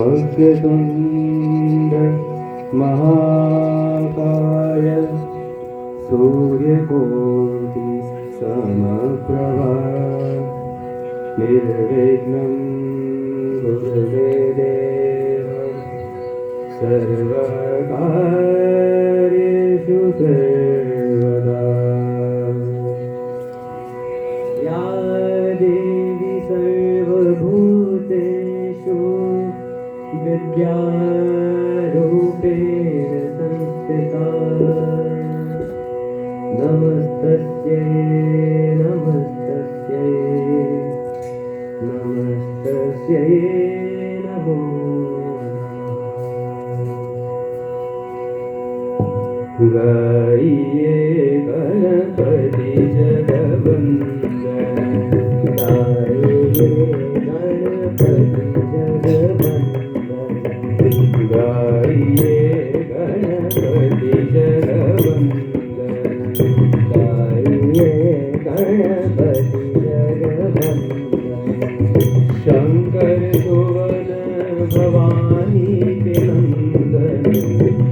वक्रतुण्ड महाकाय सूर्यकोटि समप्रभा निर्विघ्नं कुरुते देव सर्वकार्येषु सर्वदा। या देवी सर्वभूतेषु विद्यारूपेण संस्थिता नमस्तस्यै नमस्तस्यै नमस्तस्यै नमो नमः। गाइए गणपति जगवंदन गाइए गणपति जगवंदन गाइए गणपति जगवंदन गाइए गणपति जगवंदन। शंकर सुवन भवानी के नंदन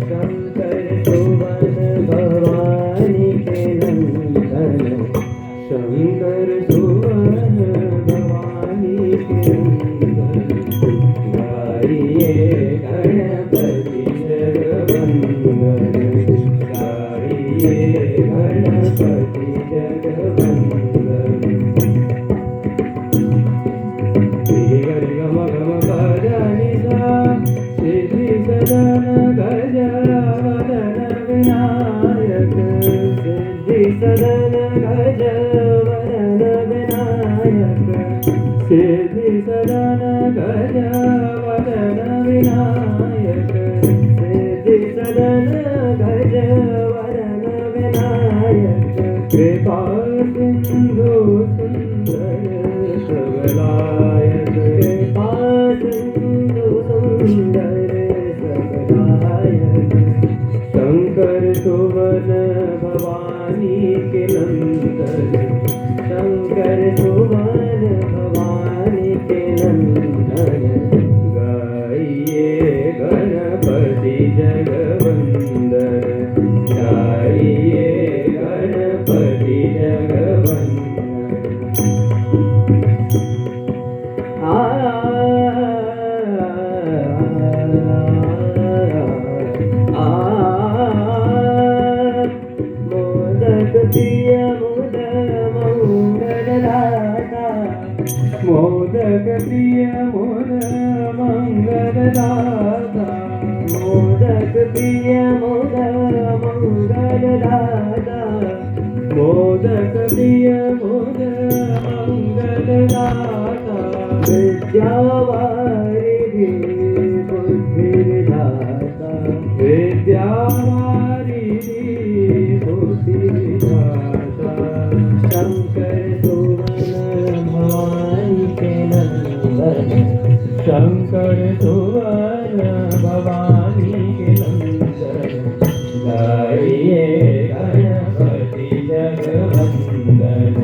शंकर सुवन भवानी के नंदन शंकर सुवन भवानी के नंदन गाइए गणपति जगवंदन गाइए गणपति जगवंदन। गरि गम गम गजनि सा सिद्धि सदन गज वदन विनायक सिद्धि सदन गज वदन विनायक सिद्धि सदन गज वदन विनायक सिद्धि सदन गज वदन विनायक। कृपा सिंधु सुंदर सबलायक कृपा सिंधु सुंदर सबलायक। शंकर सुवन भवानी के नंदन शंकर सुवन भवानी के नंदन गाइए गणपति जगवंदन गाइए गणपति जगवंदन। मोदक प्रिय मोद मंगलदाता मोदक प्रिय मोद मंगलदाता मोदक प्रिय मोद मंगलदाता मोदक प्रिय मोद मंगलदाता। विद्यावारिधि बुद्धिदाता विद्यावारिधि बुद्धिदाता। शंकर सुवन भवानी के नंदन शंकर सुवन भवानी के नंदन गाइए गणपति जगवंदन